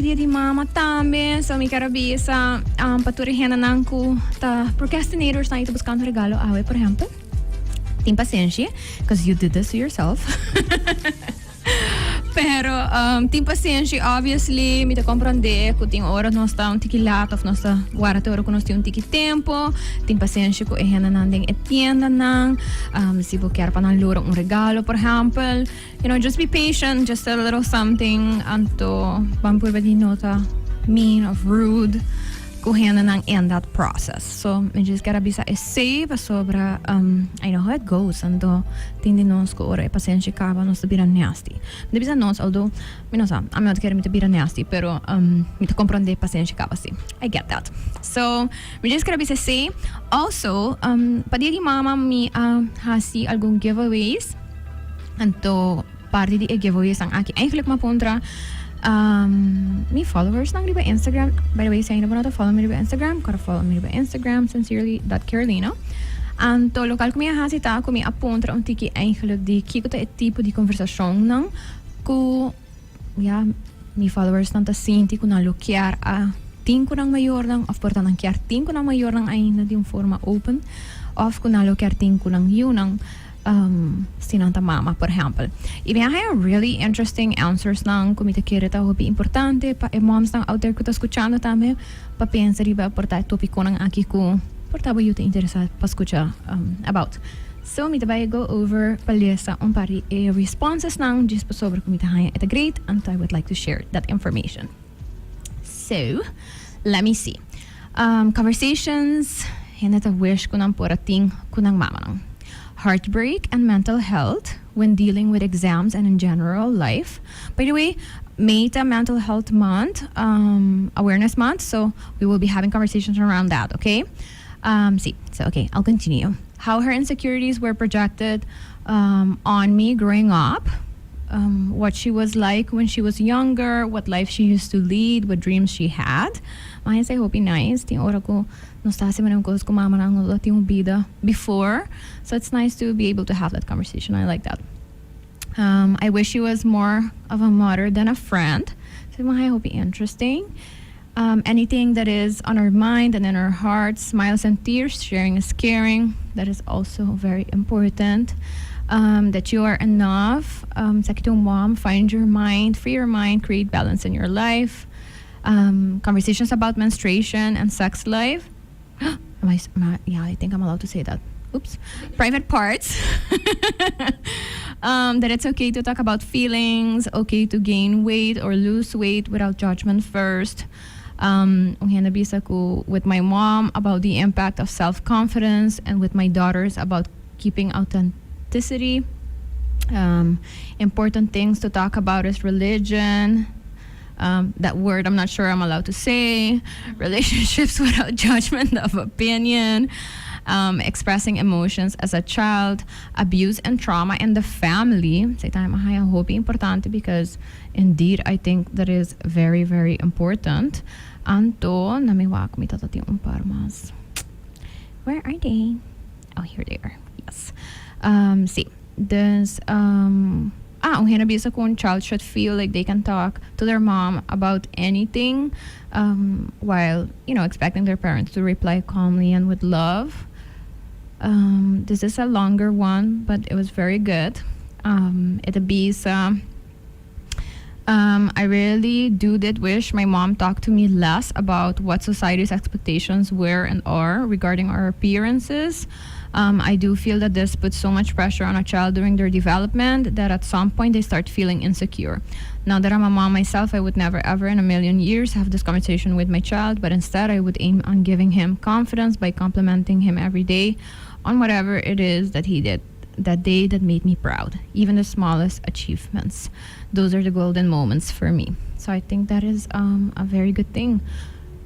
dia di mama também. So, mi quero bisa paturihan na ko ta procrastinators na ito buscando regalo awe, por exemplo. Tem paciência, because you did this to yourself. Pero, tem paciência, obviously, me te compreender que tem hora nós tá tiki lato, nós tá guarda hora que nós tem tiki tempo, tem paciência que é na ding etienda nang, se você quer para lura regalo, por exemplo, you know, just be patient, just a little something, anto, pampur ba di nota mean of rude, kuhena nang end that process. So, we just gotta be safe sobra, I know how it goes, anto, tindi nos ko ora, paciência kaba nos to be nasty. De bisa nos, although, I'm not getting me to be nasty, pero, me to comprende paciência kaba si. I get that. So, we just gotta be safe. Also, padigi mama mi, hasi algum giveaways, anto, parte di giveaways ang aki eigenlijk mapuntra, me followers nang di ba Instagram. By the way, sa inyo ba na to follow me di ba Instagram? Kara follow me di ba Instagram, sincerely.carolina. En to lokaal kom je hasita, kom je apontra om tiki eigenlijk die kiko ta tipo di conversasyon nang ko ja, me followers nang ta sinti ko na lokiar a tinko nang mayor nang of porta nang kiar tinko nang mayor nang ay na di forma open of ko na lokiar tinko nang yun nang sinanta mama, por ejemplo. Y bien, hay really interesting answers nang kumita kirita hobi importante pa moms nang out there ko ta escuchando también pa pensa riba porta topiko nang aki ko porta ba yuta interesado pa escucha about. So, mita ba go over palesa un pari responses nang just pa sobre kumita haya ita great and I would like to share that information. So, let me see. Conversations hinata wish ko nang porating ko nang mama nang. Heartbreak and mental health when dealing with exams and in general life. By the way, May Mental Health Month, Awareness Month, so we will be having conversations around that, okay? Okay, I'll continue. How her insecurities were projected on me growing up, what she was like when she was younger, what life she used to lead, what dreams she had. Mas I hope nice. Ting ora ko nostasi man ko mama nang yung bida before. So it's nice to be able to have that conversation. I like that. I wish she was more of a mother than a friend. So I hope interesting. Anything that is on her mind and in her heart, smiles and tears, sharing is caring. That is also very important. That you are enough. Sa kitong mom, find your mind, free your mind, create balance in your life. Conversations about menstruation and sex life. Yeah, I think I'm allowed to say that. Oops. Private parts. That it's okay to talk about feelings, okay to gain weight or lose weight without judgment first. Nabisa ko with my mom about the impact of self-confidence and with my daughters about keeping authenticity. Important things to talk about is religion. That word I'm not sure I'm allowed to say. Relationships without judgment of opinion. Expressing emotions as a child. Abuse and trauma in the family. Say tayo mahaya hobi importante because indeed I think that is very, very important. Anto, namiwa ko mitatati un par mas. Where are they? Oh, here they are. Yes. See. There's ang hinabisa kung child should feel like they can talk to their mom about anything while, expecting their parents to reply calmly and with love. This is a longer one, but it was very good. I really did wish my mom talked to me less about what society's expectations were and are regarding our appearances. I do feel that this puts so much pressure on a child during their development that at some point they start feeling insecure. Now that I'm a mom myself, I would never ever in a million years have this conversation with my child, but instead I would aim on giving him confidence by complimenting him every day on whatever it is that he did that day that made me proud, even the smallest achievements. Those are the golden moments for me. So I think that is a very good thing.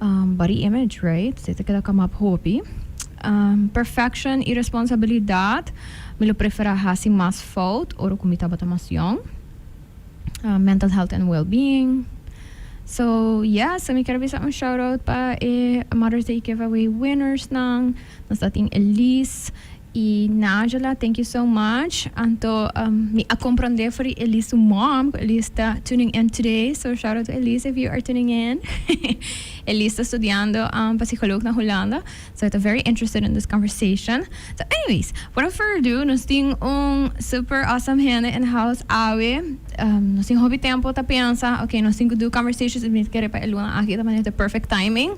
Body image, right? Sa ito kita kamap hopi. Perfection, irresponsabilidad, me lo prefera hasi mas fault or kumita bata mas young. Mental health and well-being. So, yeah, so may karabi sa shoutout pa Mother's Day giveaway winners ng ating Elise, e Najala, thank you so much. Anto, me a comprender for Elise mom. Elise está tuning in today. So shout out to Elise if you are tuning in. Elise está estudiando psycholog na Holanda. So I'm very interested in this conversation. So anyways, without further ado, nos ting super awesome henne in house awe. Nos ting hobby tempo ta pensa, okay, nos ting do conversations and me quere pa eluna aqui também the perfect timing.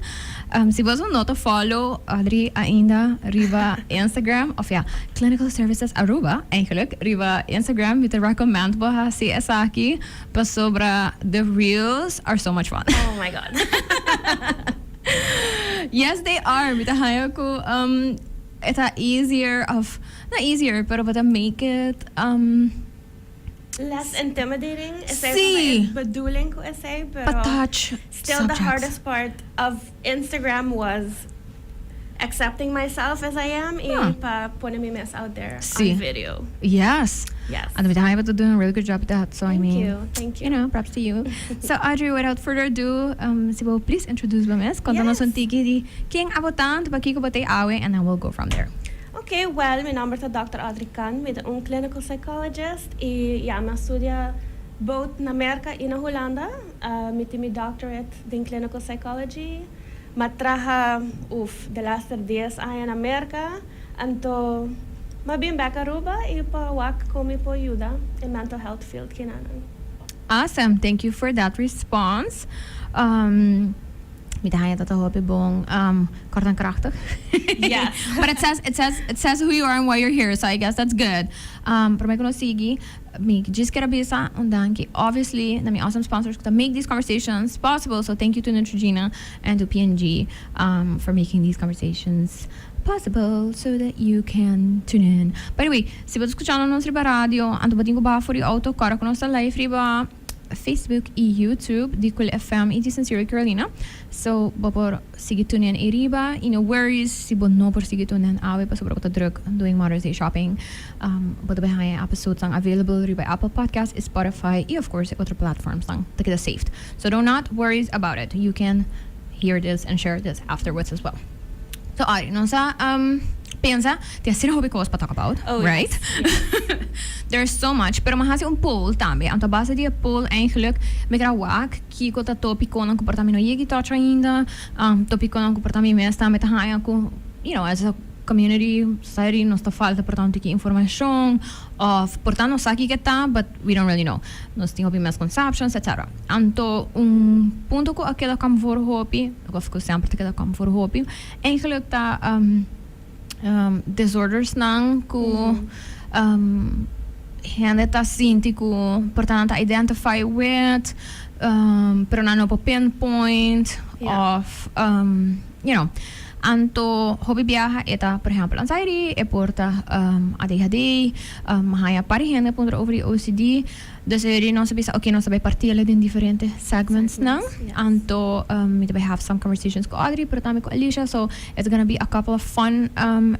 Se você não to follow Audrey ainda riba Instagram of ja clinical services Aruba eigenlijk riba Instagram met de recommend ba si Esaki pa sobra the reels are so much fun. Oh my god. Yes, they are. Mit haya ko it's easier of not easier pero but make it less intimidating. Sí. Bedoeling ko essay, pero touch still subjects. the hardest part of Instagram was accepting myself as I am and putting me mess out there Sí. on video. Yes. Yes. And with haya to doing a really good job at that. So I mean, Thank you. you know, props to you. So Audrey, without further ado, Sibo, please introduce me, miss. Contanos un tiki di king abotant, bakiko batay awe, and then we'll go from there. Okay, well, mijn naam is Dr. Audrey Kan. Ik ben een clinical psychologist. En ja, ik studeer both in Amerika en in Hollanda. Met mijn doctorate in clinical psychology. Maar traha, de laatste 10 jaar in Amerika. En toen, maar ben back Aruba en pa wak kom ik po ayuda in mental health field kinanan. Awesome. Thank you for that response. Mit haya dat hoop bong kort en krachtig. Yes. But it says who you are and why you're here, so I guess that's good. Pero may kuno sige, me just kera bisa undan ki obviously na may awesome sponsors to make these conversations possible. So thank you to Neutrogena and to PNG for making these conversations possible so that you can tune in. By the way, se você escuchando nos riba radio, ando batingo ba for auto, cara com nossa live riba Facebook e YouTube di Cool FM e di Sincere Carolina. So, bapor sige tunin e riba, no worries, si bo no por sige tunin awe pa sobra ko ta druk doing Mother's Day shopping. But the behind episodes ang available riba Apple Podcast, Spotify, and of course other platforms lang to get saved. So do not worry about it. You can hear this and share this afterwards as well. So, Ari, no sa pensa, ti asira hobby cause pa talk about, right? Yes. There's so much, pero mahasi un poll tambe. Ang base di poll eigenlijk met wak kiko ta topico ng comportamento yegi touch ainda, topico ng comportamento mesta met haya ko, you know, as a community society nos ta falta portanto que informação of portanto saki que tá, but we don't really know. Nos tinha misconceptions, etc. Anto punto ko aquela kam for hopi, of course sempre aquela kam for hopi, eigenlijk ta disorders nang ko hende ta sinti ko portanto identify with pero na no po pinpoint of you know anto hobby biaha eta por ejemplo anxiety e porta ADHD haya parihende punto over the OCD dus não sabe okay não sabe partilha in different segments now anto we have some conversations with Audrey pero também com Alicia, so it's gonna be a couple of fun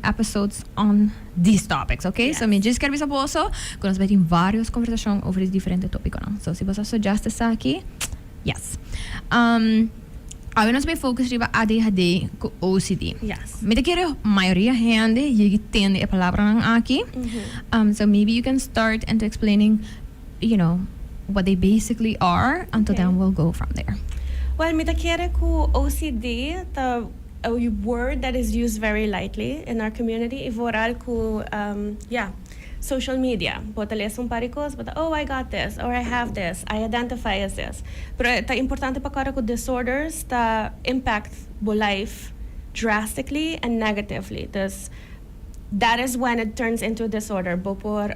episodes on these topics, okay? So me just quero bisa poso con nós tem vários conversações over these different topics não, so se você suggest essa aqui, yes. Nós vamos focus riba ADHD com OCD. Yes. Me te quero maioria gente e tende a palavra nang aqui. So maybe you can start into explaining, you know, what they basically are, and then we'll go from there. Well, me te quiere ku OCD, a word that is used very lightly in our community. Ivoral ku, social media. Bota les un paricos, but oh, I got this, or I have this, I identify as this. Pero ta importante pa kara ku disorders ta impact bo life drastically and negatively. That is when it turns into a disorder. Bo por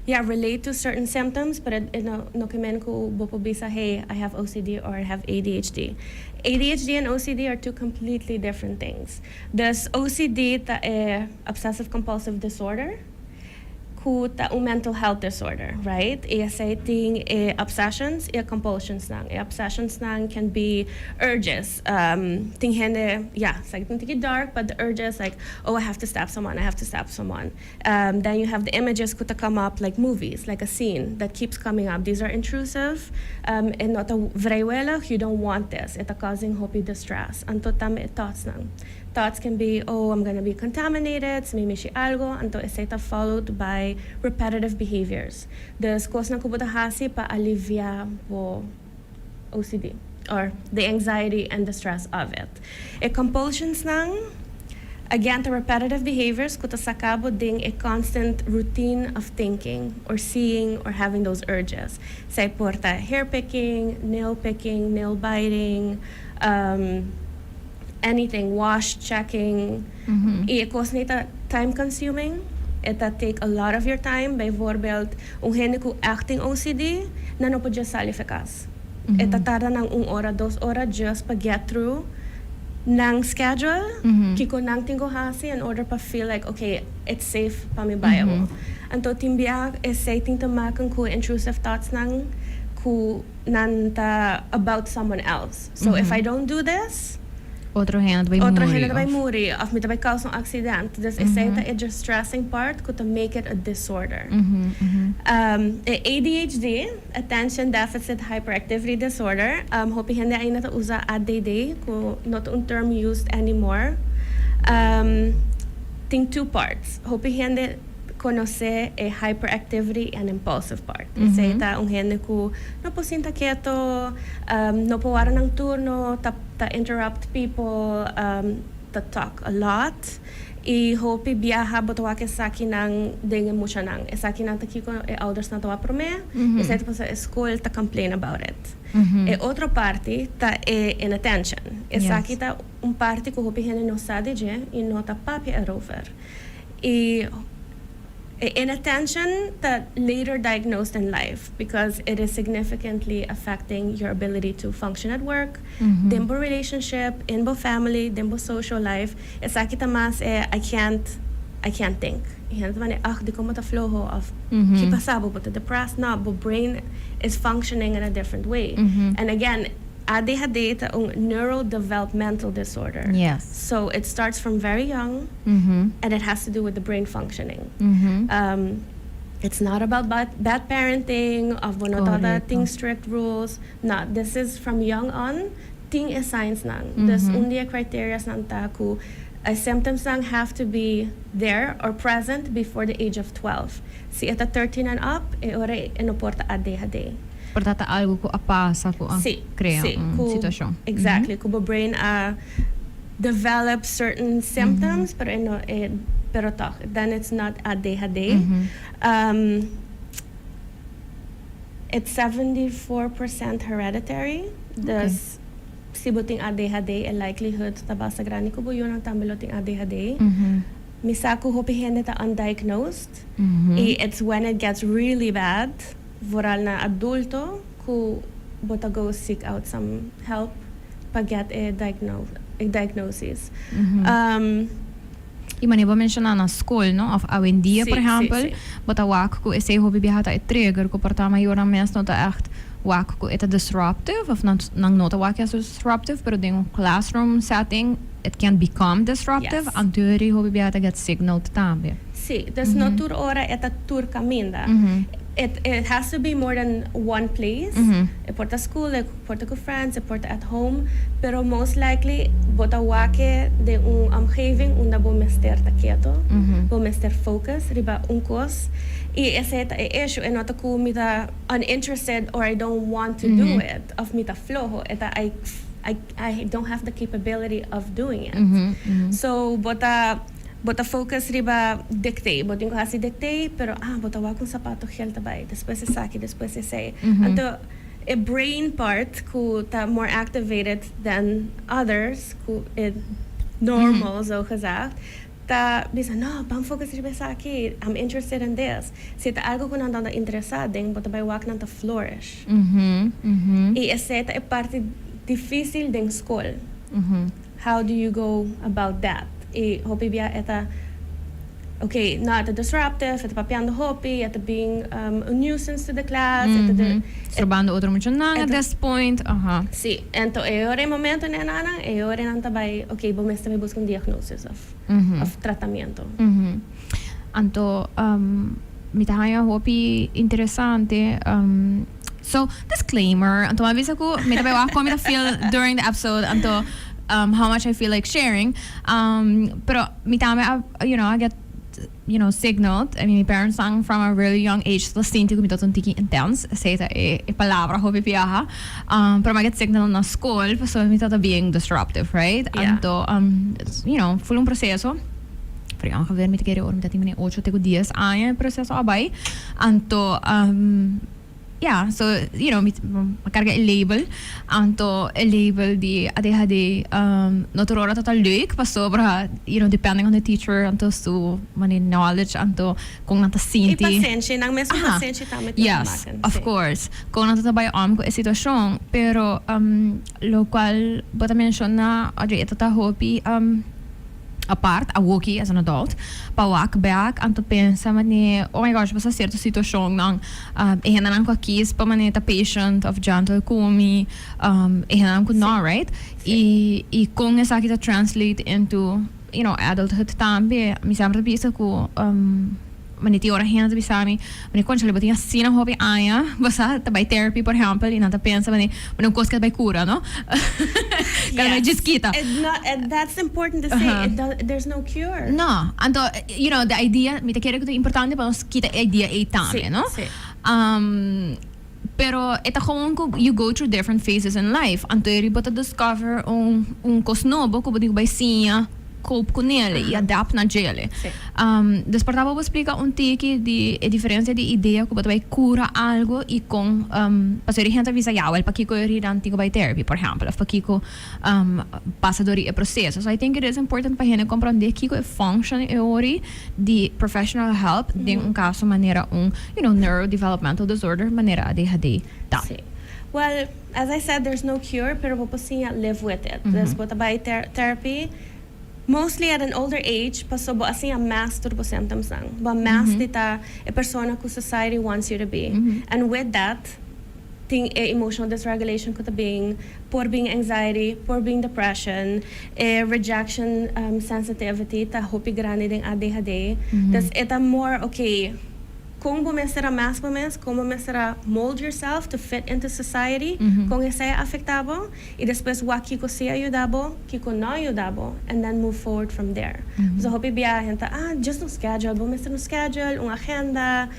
relate to certain symptoms, but no kemen ko bo po bisa, hey, I have OCD or I have ADHD. ADHD and OCD are two completely different things. This OCD ta obsessive compulsive disorder. Ta mental health disorder, right? Ting obsessions, compulsions nang. Obsessions nang can be urges. Ting hende, it's dark, but the urges like, oh, I have to stab someone. Then you have the images kuta come up like movies, like a scene that keeps coming up. These are intrusive, and not a vrywela. You don't want this. It's causing hopi distress. Anto tame thoughts nang. thoughts can be, oh, I'm gonna be contaminated, sumimishi algo, anto iseta followed by repetitive behaviors. Dus kos na kubuta hasi pa alivia po OCD or the anxiety and the stress of it. E compulsions nang, again, the repetitive behaviors kuta sakabo ding a constant routine of thinking or seeing or having those urges. Say porta hair picking, nail biting, anything, wash checking. I kos nita time consuming. Ita take a lot of your time. Bijvoorbeeld, henne ku acting OCD, nano po just salifikas. Ita tada ng 1 ora, 2 ora just pa get through ng schedule, kiko nang tingo hasi in order pa feel like, okay, it's safe pa mi bayaw. Anto timbiak is say ting tamakan ku intrusive thoughts nang ku nanta about someone else. So if I don't do this, Otro hand by muri of mi tabay cause ng accident. This is say that it's just stressing part ko to make it a disorder. ADHD, attention deficit hyperactivity disorder. Hopi hindi ay nata usa ADHD ko not un term used anymore. Think 2 parts. Hopi hindi conoce a hyperactivity and impulsive part. Say ta henne ko no po sinta quieto, no po wara ng turno, ta interrupt people, ta talk a lot. I hope biyaha botawa ke saki nang ding mo siya nang. E saki nang takiko e elders na tawa prome. E sa ito sa school ta complain about it. E otro parte ta e inattention. E saki ta parte ko hope henne no sadije in no ta papi a rover. Inattention that later diagnosed in life because it is significantly affecting your ability to function at work, dimbo relationship, inbo family, dimbo social life. Esakita mas I can't think. Hindi man di ko matafloho of kipasabo but depressed na, but brain is functioning in a different way. And again, ADHD ta neurodevelopmental disorder. Yes. So it starts from very young, and it has to do with the brain functioning. It's not about bad parenting, of ting strict rules. No, this is from young on. Ting is science nang. This undia criteria nang taku. Symptoms nang have to be there or present before the age of 12. Si at 13 and up, ore inoporta ADHD. Portata algo ko apasa ko crea sitwasyon. Exactly. Kubo brain develop certain symptoms pero talk. Then it's not ADHD. It's 74% hereditary. Thus, sibuting ADHD, a likelihood tabasa grani kubo yun ang tambiloting ADHD. Misaku hopihin nita undiagnosed. It's when it gets really bad. Voral na adulto who bota go seek out some help pag get a diagnosis. Imani ba mensiona na school, no? Of awendia, por exemplo, bota wak ko isay hobi bihata trigger ko porta maior ang mes nota echt wak ko ita disruptive of nang nota wak as disruptive pero ding classroom setting it can become disruptive and teori hobi bihata get signal tambe. Sí, des no tur ora eta tur caminda. It has to be more than one place. Porta school, porta ko friends, porta at home. Pero most likely, bota wake de omgeving unda bo mester quieto, bo mester focus, riba kos. I ese issue en nota ko mita uninterested or I don't want to do it. Of mita flojo, eta I don't have the capability of doing it. So bota focus riba dictate. Boting ko hasi dictate, pero bota wakong sapato hel tabay. Después se saki, después se say. Anto, a brain part ko ta more activated than others, ko normal, so gezegd. Ta bisa, no, bang focus riba saki. I'm interested in this. Sita algo ko nang interesado, bota bay wak nang ta flourish. I ese ta e parte difícil ding school. How do you go about that? Hopi biya eta okay, not disruptive, eta papiando hopi, eta being a nuisance to the class, Strabando outro mucho nang at this point. Sí, ento eore momento na nanang, eore nang tabay, okay, bumesta may buscong diagnosis of tratamiento. Anto mitahaya hopi interessante. So disclaimer, anto mabisa ko, mitabay wako mita feel during the episode, anto how much I feel like sharing. Pero mitame, I get signaled. I mean, my parents sang from a really young age. So, sinti ko mito tiki intense. Say ta palabra ho pipiaha. Pero I get signal na school. So, mito ta being disruptive, right? Yeah. Anto, full un proceso. Pero ang kaver mito kere or mito timene 8 teko dias aya proceso abay. Anto, yeah, so, makarga i-label. Anto, i-label di ADHD, naturora total leuk, pa sobra, depending on the teacher, anto su, knowledge, anto, kung nata sinti. Pasensya, nang mesmo pasensya tama yes, of course. Kung nata tabay ko e sitwasyon, pero, lo cual, bata mention na, Audrey, ito ta hopi, apart, awoki as an adult, pawak back, anto pensa mani, oh my gosh, basta certa sitwasyon ng ihinan ko akis pa mani ta patient of gentle kumi, ihinan ko na, right? I kung esa kita translate into, adulthood tambe, misamra bisa ko, maniti ora hena ta bisami, mani koncha libati nga sina hobi aya, basta tabay therapy, por example, inanta pensa mani kos ka bay cura, no? Kada just kita. And that's important to say. There's no cure. No, anto, the idea, mita kere ko importante pa kita idea tame, no? Sí. Pero ita kung you go through different phases in life, anto eri bota discover un cosnobo ko budi bay siya cope com ele e adapt na gele. Despertava vou explicar tiki de a diferença de ideia que você vai cura algo e com passar gente visa yawa para que correr antigo by therapy, por exemplo, para que passa do processo. So I think it is important para gente compreender que o function é ori de professional help de caso maneira neurodevelopmental disorder maneira ADHD. Tá. Well, as I said, there's no cure, pero você live with it. Después by therapy. Mostly at an older age, paso bo assim a master bo symptoms lang. Ba master dita a persona who society wants you to be. And with that, ting emotional dysregulation ko being por being anxiety, por being depression, rejection sensitivity ta hopi grande ding ADHD. Das eta more okay. Kung bumesera mas kung bumesera mold yourself to fit into society, kung isaya afektabo, e después waki ko siya ayudabo, kiko na ayudabo, and then move forward from there. So hopi biyahin ta, just no schedule, bumesera no schedule, un agenda,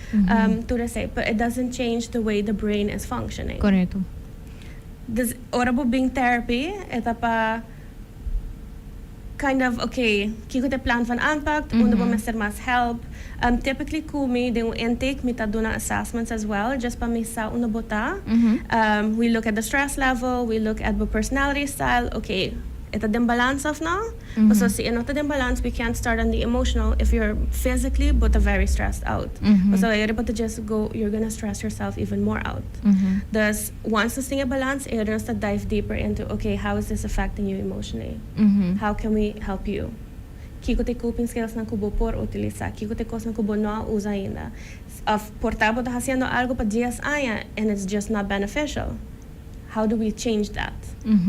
to say, but it doesn't change the way the brain is functioning. Correcto. This orabo being therapy, eta pa kind of okay, kiko te plan van aanpak, uno bumesera mas help. Typically kumi de intake mita duna assessments as well just pa misa una bota. We look at the stress level, we look at the personality style. Okay, ito din balance of now. So si ito din balance, we can't start on the emotional if you're physically but very stressed out. So you're able to just go, you're gonna stress yourself even more out. Thus once this thing a balance, you're gonna dive deeper into okay, how is this affecting you emotionally? How can we help you? Kiko te coping skills na kubo por utilizar, kiko te cosas na kubo no usa ainda. Por tabo ta haciendo algo pa dias aya and it's just not beneficial. How do we change that?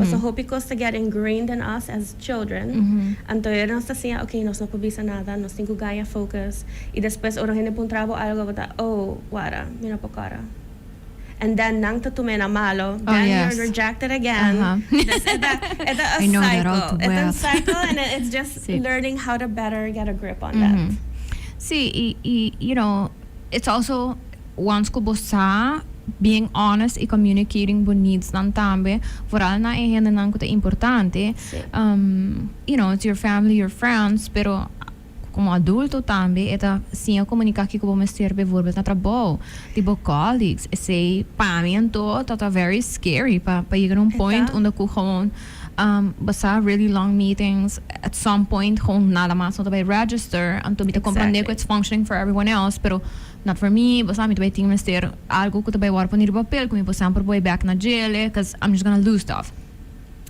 So hope because to get ingrained in us as children, anto era nos tasia okay, nos no pabisa nada, nos tingo gaya focus, y después oro hene pun trabo algo bata, oh, wara, mina po cara. And then nang tatumena malo, then you're rejected again. It's a cycle. It's a cycle, and it's just learning how to better get a grip on that. See, it's also once ko bosa being honest and communicating with needs ng tambe, vooral na ihenan ko te importante. It's your family, your friends, pero como adulto tambe, eta sim comunicar que como mestre bijvoorbeeld na trabalho, tipo colleagues, say pamiento, tata very scary pa llegar point onde ko gewoon basta really long meetings at some point gewoon nada más no by register and to me to comprender que it's functioning for everyone else pero not for me basta me to by team mestre algo que to by war ponir papel como por exemplo boy back na jail because I'm just gonna lose stuff.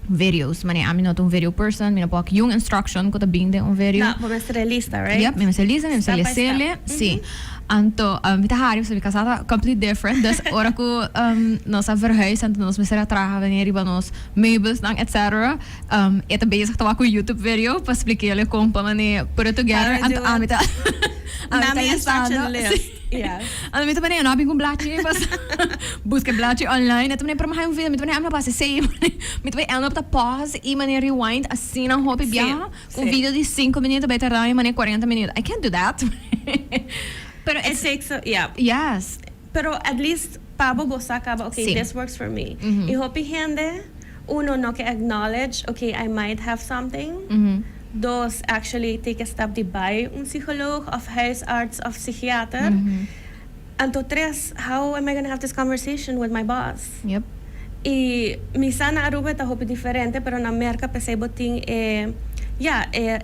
Videos, I'm not a video person, I'm not yung instruction ko tabing de un video. No, po mestre lista, right? Yep, mestre lista, mestre lesele, sí. Anto, mitahari sa kasata completely different. Dus ora ko nos verhuis en nos mestre traha wanneer iba nos meubels nang etc. Eta bezig tawa ko YouTube video, pa expliquele kung pa mane put it together. Anto amita Nami instruction list. Yes. Ano, mito ba na yan? Abing kong blachi. Busca blachi online. Ito ba na yung parang film. Mito ba na yung pa save. Mito ba yung pa pause. Ima na rewind. Assim ang hopi biya. Kung video di 5 minutos, better tayo man 40 minutos. I can't do that. Pero It takes, yeah. Yes. Pero at least, pabobosa ka ba, okay, Sí. this works for me. I hope hende, uno, no, acknowledge, okay, I might have something. Dos, actually take a step di buy un psycholog, of huisarts, of psychiater. And to tres, how am I gonna have this conversation with my boss? Yep. Y misa na aruba ta hopi diferente, pero na merka pesebo ting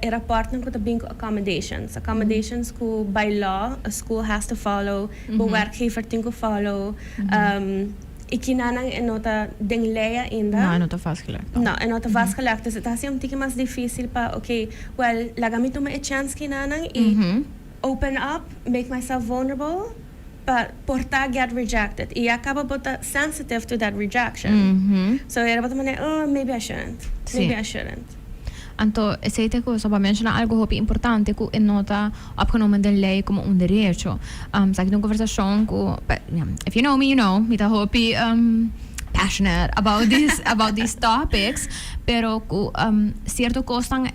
rapport ng kutabing ko accommodations. Accommodations ko by law, a school has to follow, bo werkgever ting ko follow. Ikinanang enota ding leia inda. Na, ano to vastgelegd? No, enota vastgelegd. Dus het is een tikje mas difícil pa, okay, well, lagamito ma a chance kinanang, open up, make myself vulnerable, but porta get rejected. I acaba bota sensitive to that rejection. So, era bota man, oh, maybe I shouldn't. Maybe I shouldn't. Anto, aceite ko, so mencionar algo hopi importante ko nota opgenomen de lei como un derecho. Sa akin conversation ko, if you know me, you know, mita hopi passionate about these topics, pero ko cierto costan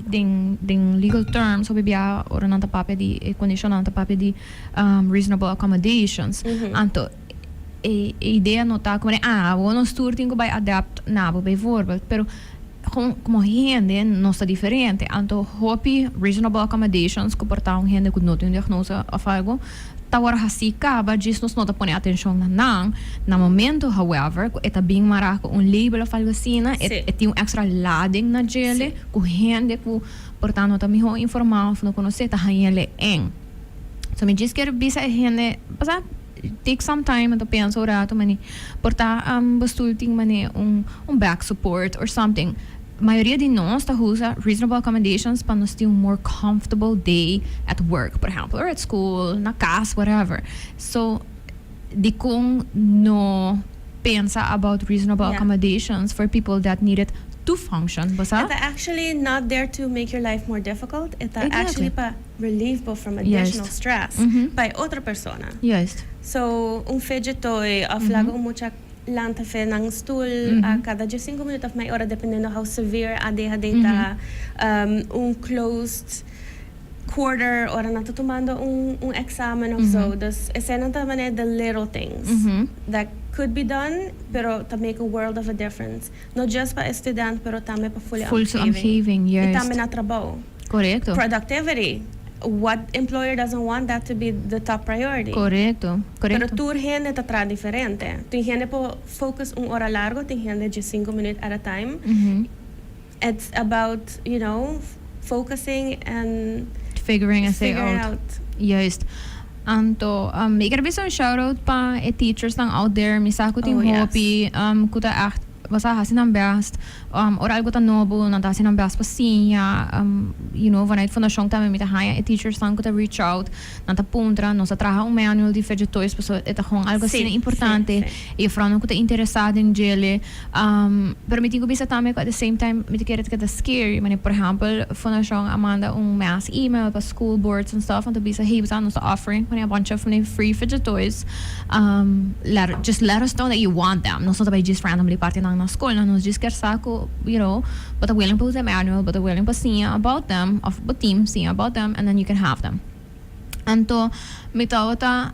ding legal terms, so bibia ora nanta pape di condition nanta pape di reasonable accommodations. Anto idea nota como uno sturting ko by adapt na bijvoorbeeld, pero como gente não está diferente, então hopi reasonable accommodations que portar gente que não tem diagnose of algo, tawar hasi acaba disso nos nota pone atenção na momento, however, eta bem mará com label of algo assim, tem extra lading na gele, com gente que portar nota miho informal, não conhece tá ele so me diz que bisa gente, passa take some time and to pensa orato mani portar bestulting mani back support or something. Maioria de nós usa reasonable accommodations para nós ter more comfortable day at work, por exemplo, or at school, na casa, whatever. So, di kung no pensa about reasonable accommodations for people that need it to function, basta? It's actually not there to make your life more difficult. It's actually pa relieve po from additional stress by otra persona. Yes. So, fidget toy, of lago mucha lanta fe ng stool, cada 5 minutos of may ora, dependendo how severe ADHD ta, closed quarter, ora natutumando examen of so. Dus, esena naman the little things that could be done, pero to make a world of a difference. Not just pa student, pero tame pa fully saving, yes. Tame na trabaho. Correcto. Productivity. What employer doesn't want that to be the top priority? Correcto. Pero tu gente está diferente. Tu gente po focus hora largo, tu gente just 5 minutes at a time. It's about, you know, focusing and figuring out. Yes. Anto, ik heb een shout-out pa teachers lang out there. Misako ting hopi, kuta echt basta hasin ang best, or algo ta nobo, nanta hasin ang best pasinha, you know, vanuit fundação também mita haya, teachers lang kuta reach out, nanta puntra, nossa traha manual de vegetois, so ita kung algo assim importante, e frano kuta interessado em gele, pero miti ko bisa tame ko at the same time, miti keret ka da scary, mani, por example, fundação amanda mass email pa school boards and stuff, anto bisa, hey, basta nossa offering, mani a bunch of free vegetois, just let us know that you want them, nossa tabay just randomly parte ng na school, na nos diz que saco, you know, but a willing to use a manual, but a willing to see about them, of the team, see about them, and then you can have them. Anto, mitawata,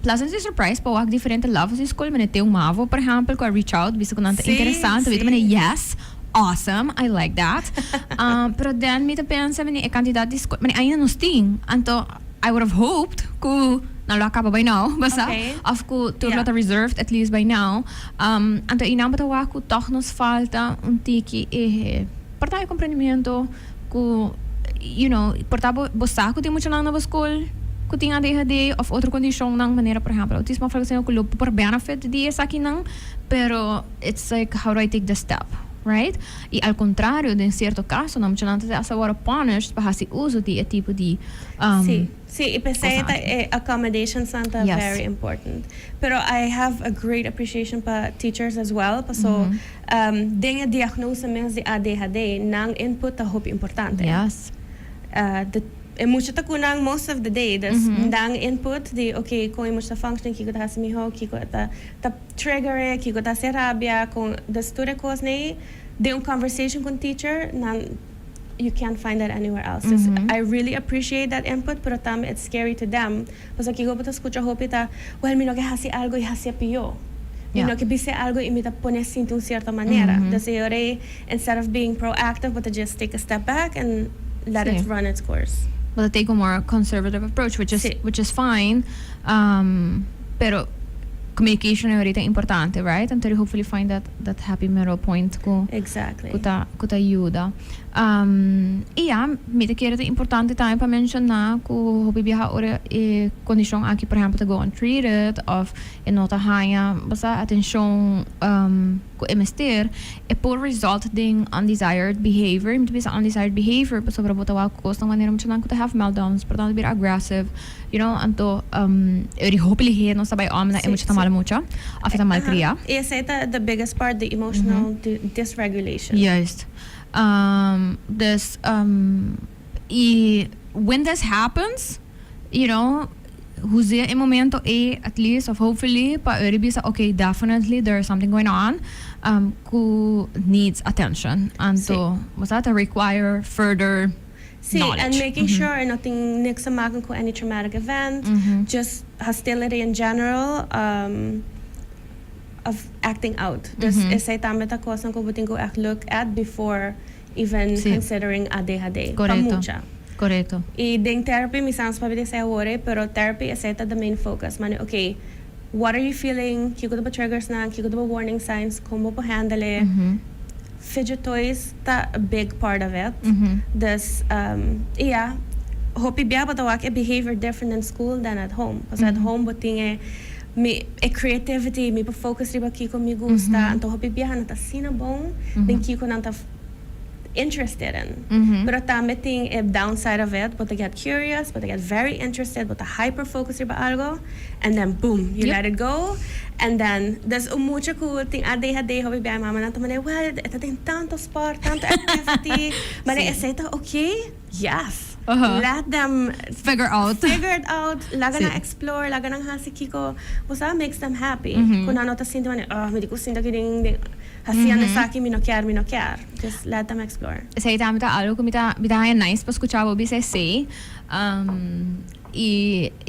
pleasantly surprised pa wag diferente levels in school, manete umavo, por example, ko reach out, bisa ko nanta interessante, vita mane, yes, awesome, I like that. Pero then, mita pensa mane, kandidat di school, mane, ayun na nos ting, anto, I would have hoped, ko, nalaka pa by now, basta, of ko, turlata reserved, at least by now, anto, inambatawa ko, toch nos falta, tiki, portayo comprendimiento, ko, you know, portabo, bosta ko, di mo siya lang na school, ko ting ADHD, of otro kondisyon ng manera, por ejemplo, autismo, fraction, ko lupo por benefit, di sa akin nang, pero, it's like, how do I take the step? Right? E al contrario, in certo caso, não tinha nada essa hora punished para se uso de tipo de Sí, y pensé que accommodations are very important. Pero I have a great appreciation for teachers as well. So, dingen diagnose mensen de ADHD, nang input, dat hoop importante. Yes. The e mucho ta kunang most of the day das dang input di okay kung imo sa function kiko ta samiho kiko ta trigger kiko ta se rabia kung das ture cos nei de un conversation con teacher nan you can't find that anywhere else. I really appreciate that input, pero también it's scary to them. Pues aquí go putas escucha hopita, well, mino que hasi algo y hasi apio. Mino que bise algo y mita pones sin de cierta manera. Entonces yo instead of being proactive, but to just take a step back and let it run its course. But take a more conservative approach, which is fine. Pero communication is ahorita importante, right? And to hopefully find that happy middle point ko. Exactly. Kuta ayuda. Mita kira importante tayo pa mention na ko hobi biha ora kondisyon aki por ejemplo to go untreated of inota haya basta atensyon ko emester por result ding undesired behavior mita bisa undesired behavior pa sobra botawa ko sa manera mo ko to have meltdowns portanto bir aggressive anto hopefully he no sabay na emotion mal mucha afita mal kriya. Yes, the biggest part, the emotional dysregulation. Yes. When this happens, who's there in momento at least of hopefully pa bisa okay, definitely there's something going on who needs attention and so was that require further knowledge. And making sure nothing next ko any traumatic event, just hostility in general, of acting out. Dus isay tama ta ko buting ko look at before even considering ADHD. Correcto. I ding therapy misans pa bide sa worry, pero therapy is the main focus. Mani okay, what are you feeling? Kiko ba triggers na? Kiko ba warning signs? Como po handle? Fidget toys, ta a big part of it. This hope biya patawak a behavior different in school than at home. Because at home buting a creativity, mi pa focus riba kiko mi gusta, anto hopi biyahan nata sinabong, din kiko nanta interested in. Pero tamiting a downside of it, but they get curious, but they get very interested, but the hyper focus riba algo, and then boom, you let it go, and then there's mucho cool ting ADHD hopi biyahan mama nanta mane, well, ito ting tanto sport, tanto activity, mane eseta okay, yes. Let them figure it out. Laga na explore, laga nang hasi kiko. Busa makes them happy. Kung ano ta sinto man, hindi ko sinto kining hasiyan na saki mino kyar. Just let them explore. Sa ita mita algo kumita bitahan nice pas escuchaba bi say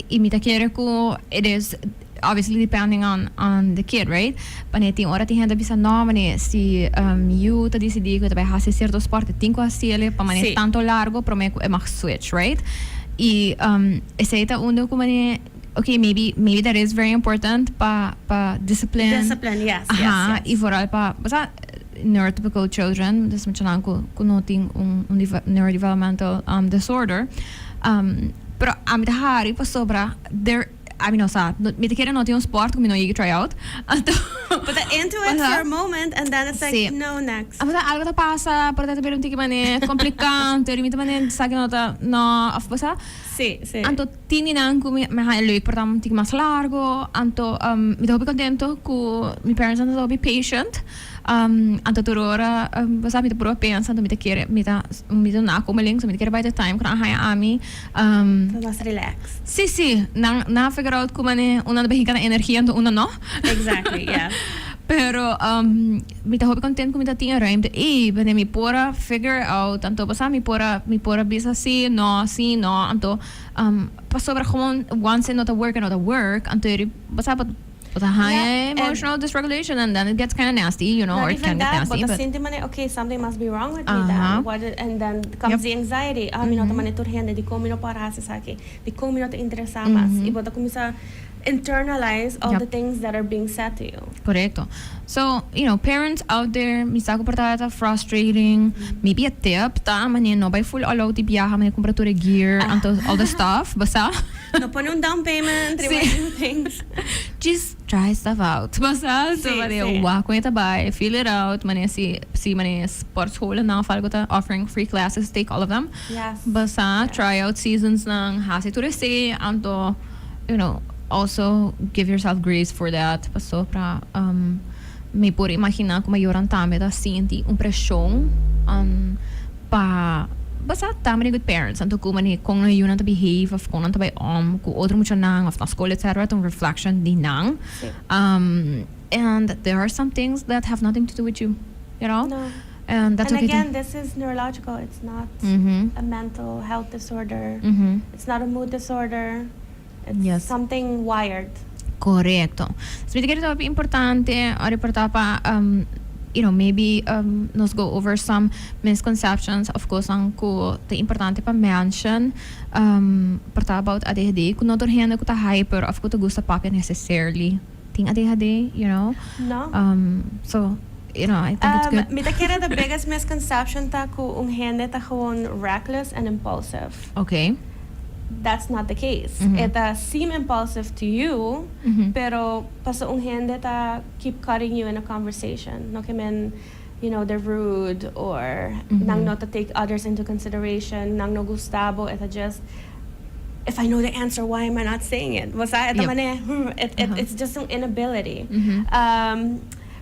imita quiere ko it is obviously depending on the kid, right? Paneti ora ti handa bisa no mane si you ta decidi ko tabai hasi certo sport tinko hasile pa mane tanto largo pro me e mag switch, right? Eseita uno ko mane okay, maybe that is very important pa discipline. Yes. I foral pa basta neurotypical children, das mencionan ko noting un neurodevelopmental disorder. Pero amit hari pa sobra there mi te quiere no tiene un sport como no llegue tryout. But into it for a moment and then it's like no next. Algo ta pasa, pero te pero un tiki mane complicante, mi te mane sa que no afbasa. Sí. Anto tininan ko me ha leuk por tam tiki mas largo, anto mi te contento ko mi parents anto be patient. Anto turora basta mi te puro pensa, anto mi te quiere mi na ko maling so mi te quiere by the time kana haya ami mas relax. Sí, na figure out ko mane una behiga na energia anto una no. Exactly, yeah. Pero mi ta hobi content ko mi ta tinga rhyme de bene mi pora figure out anto basta mi pora bisa si no anto pa sobra como once not a work anto basta emotional dysregulation and then it gets kind of nasty, or it can get nasty. But the sentiment, okay, something must be wrong with me then. And then comes the anxiety. Mi no tamane turhende di ko mi no para sa saki. Di ko mi no te interesa mas. Ibo ta kumisa internalize all the things that are being said to you. Correcto. So, parents out there, misa ko portada frustrating. Maybe a tip ta mane no by full allow ti biyaha mane compra ture gear and all the stuff, basta. No pon un down payment, remind things. Just try stuff out. Basta so mane wa ko ita buy, feel it out. Mane si mane sports hall na falgo ta offering free classes, take all of them. Yes. Basta try out seasons ng hasi ture say anto also give yourself grace for that. Paso pra may puri imagina kung mayoran tame ta sinti pressyon pa basta tama ni good parents anto ko man kung na yun ang to behave of kung to by ku otro mo siya nang of na school etc. Tong reflection din nang and there are some things that have nothing to do with you know. No. And that's and okay again, this is neurological. It's not a mental health disorder. It's not a mood disorder. It's something wired. Correcto. So, ito kaya importante, reporta pa, maybe nos go over some misconceptions. Of course, ang ko, ito importante pa mention, porta about ADHD. Kung notorhin ko ta hyper, of course, to gusto pa necessarily. Ting ADHD, you know? No. So, I think it's good. Mita kira the biggest misconception ta ko hende ta kawon reckless and impulsive. Okay. That's not the case. It seem impulsive to you, pero paso hende ta keep cutting you in a conversation. No kamen, they're rude or nang no to take others into consideration, nang no gustabo, ita just if I know the answer, why am I not saying it? It's just an inability.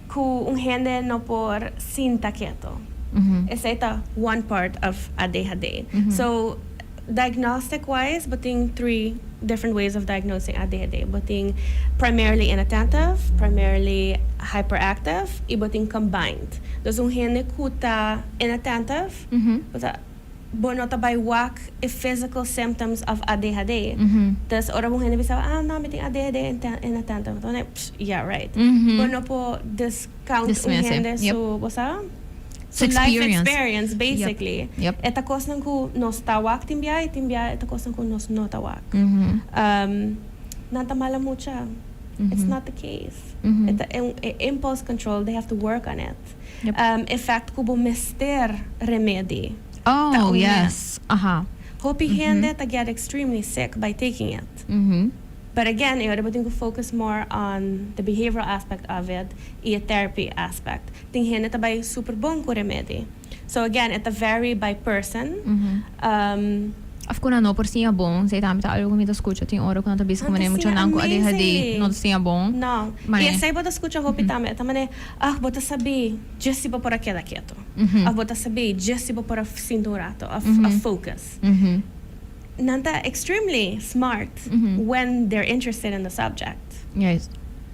Kung hende no por sinta quieto. Ito one part of ADHD. So, diagnostic-wise, buting 3 different ways of diagnosing ADHD. Buting primarily inattentive, primarily hyperactive, ibuting combined. Those kung hende kuta inattentive, bono tabay wak if physical symptoms of ADHD. Tas ora mong hende bisa, no, miting ADHD inattentive. Yeah, right. Bono po discount hende so basa? So life experience, basically. Yep. Eta kos nang ku nos tawak timbya, eta kos nang ku nos no tawak. Nantamala mo siya. It's not the case. Eta impulse control, they have to work on it. Yep. Effect kubo mister remedy. Oh, yes. Hopi hende ta get extremely sick by taking it. But again, I would focus more on the behavioral aspect of it, a therapy aspect. Ting hende ta by super bon ko remedy. So again, it vary by person. Af ko na no por siya bong, sa itami ta alo kumita escucha ting oro ko na tabis ko mane mo chanang ko ADHD no siya bong. No. E sai bota escucha hopi tame, tamane bota sabi, just si para queda quieto. Bota sabi, just si para cinturado of focus. Nanta extremely smart when they're interested in the subject. Yes.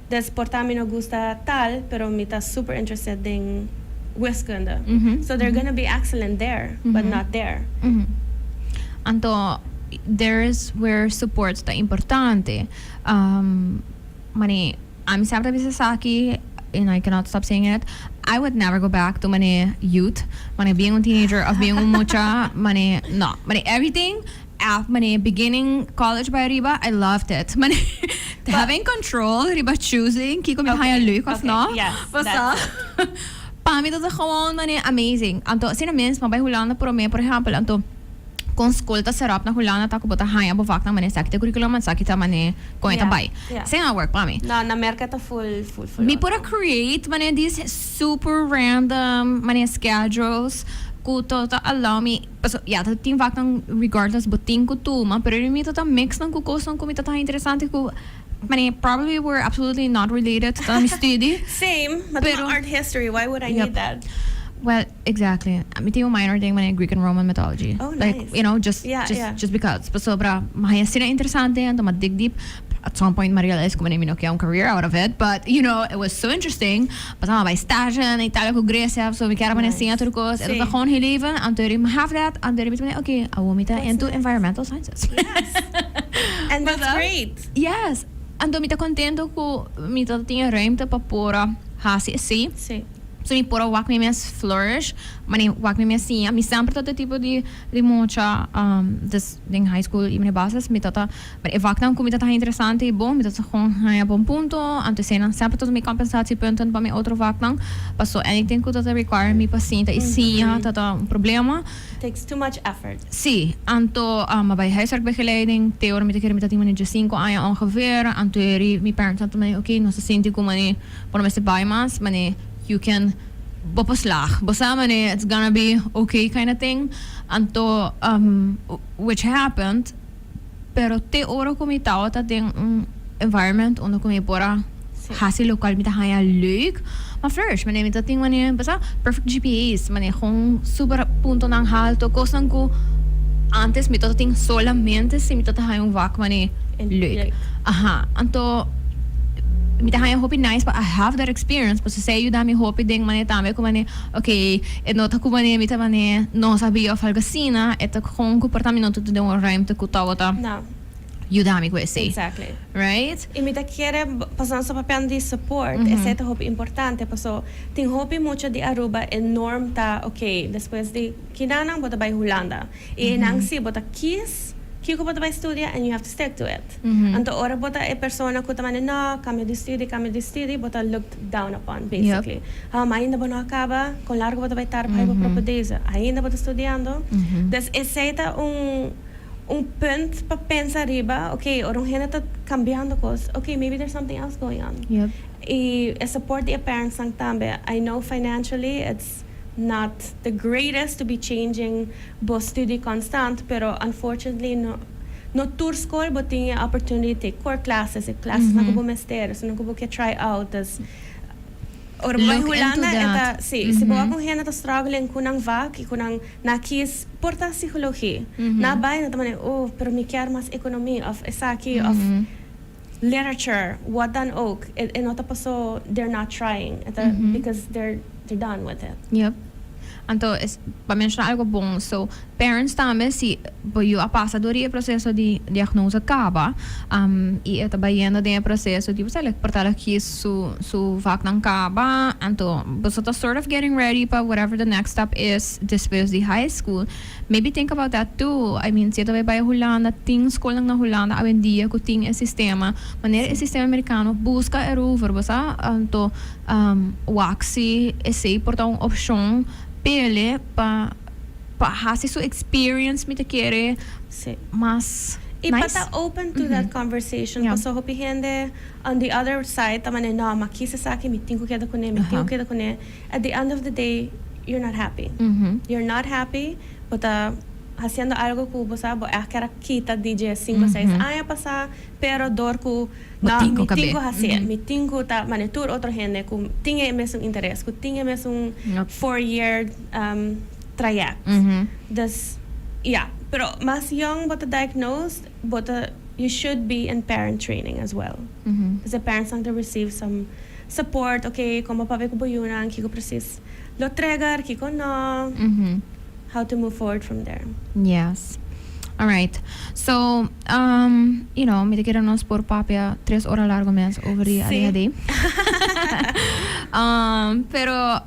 Des portami no gusta tal, pero mita super interested in wiskunda. So they're gonna be excellent there, but not there. Anto, there's where supports ta importante. Mani, I'm sabi sa Saki, and I cannot stop saying it. I would never go back to mani youth, mani being a teenager, of being mucha, mani everything. Mani beginning college by riba, I loved it. Mani having control, riba choosing, kiko mi haya look of no. Yes. Basta. Pamito sa kawan mani amazing. Anto sina means mabay hulang na por example anto kung school ta sarap na hulana ta ko bota haya bo fakta mane sakita curriculum man sakita mane ko ita bay. Say na work pa mi. Na merka ta full. Me pura create mane these super random mane schedules ko to ta allow me so yeah ta ting fakta regardless buting ko tuma pero mi to ta mix ng kukos ng kumita ta interesante ko mane probably were absolutely not related to my study. Same, but art history, why would I need that? Well, exactly. Miti yung minor thing man Greek and Roman mythology. Oh, like, nice. Just because. But sobra, mahaya sila interesante, and dig deep. At some point, ma-realize ko man yung minokya yung career out of it. But, it was so interesting. Pasama by stage, na itala ko Grecia, so we kaya man yung siya turkos. Ito ta kon hileven, and to have that, and to rin okay, awumita into environmental sciences. Yes. And that's great. Yes. Ando mita contento ko, mita tinha rem ta papora hasi si. Sí. So mi pura wak mi mes flourish, mani wak mi mes siya. Mi sempre todo tipo de mocha des ding high school imene bases mi tata, but evak nam kumita ta interessante bom, mi tata kon haya bom punto, ante sena sempre todo mi compensati punten pa mi outro vak nam. Paso anything ko tata require mi paciente e siya tata problema. It takes too much effort. Sí, anto mabay huiswerk begeleiding, teor mi te kere mi tati mani 5 aya ongeveer, anto eri mi parents anto mani okay, no se sinti ko mani por me se baimas, mani you can boposlag. Basta mani, it's gonna be okay kind of thing. Anto, which happened, pero te oro kumitaw ta ding environment uno kumipora hasi lokal mita haya leuk. Maar first, mane mita ting mane basta perfect GPAs, mane kung super punto ng halto kosang ko antes mito ting solamente si mito haya yung vak mane leuk. Aha, anto mita haya hopi nice but I have that experience but say you dami hopi ding mane tame ko mane okay nota ko mane mita mane no sabia falgasina eta kung comportamento to ding rhyme to kutawata. No. You dami ko say. Exactly. Right? E me quiere pasar sa papel de support, ese é hope importante, paso ting hope mucho de Aruba enorme ta, okay, después de kinanang bota by Holanda. E nang si bota kis Kiko bota by studia and you have to stick to it. Anto ora bota e persona ko tamane na cambio de study bota looked down upon basically. Ainda bota não acaba com largo bota by tar pai bo propedeza. Ainda bota estudiando. Des essa punt para pensar riba, okay, orang hena tá cambiando coisas. Okay, maybe there's something else going on. Yep. E support the parents sang tambe. I know financially it's not the greatest to be changing bo study constant, pero unfortunately no tour school but tinha opportunity to take core classes na ko bo mester, so na ko bo ke try out as or by Holanda eta si buwa kung hena ta struggling kunang vak kunang nakis porta psikologi na bay na tamane pero mi quer mas economy of esaki of literature what dan oak and not paso they're not trying because they're done with it. Yep. Anto para mencionar algo bom, so parents também se boio a passadoria processo de diagnose acaba e eta baiendo de processo de você portar aqui su vac não acaba, anto você tá sort of getting ready para whatever the next step is depois de high school. Maybe think about that too. I mean, se tu vai para Holanda, ting school na Holanda, a dia que ting e sistema, maneira e sistema americano busca erover, você anto waxi e sei portar opção pele pa hasi su experience mi te quiere mas e nice. Pata open to that conversation. So hopi hende on the other side tamane no makisa saki mi tingo keda kone at the end of the day you're not happy. You're not happy but haciendo algo que você quer kita DJ 5-6 anos passar pero dor que mi tingo hacer mi tingo ta manetur outro gente que tinha mesmo interesse que tinha mesmo 4-year traject das pero mas young but diagnosed but you should be in parent training as well because the parents have to receive some support. Okay, como pa ko boyunan kiko precis lo tregar kiko no how to move forward from there. Yes. All right. So, you know, me te quiero nos por papia 3 horas largo mes over the ADHD. Pero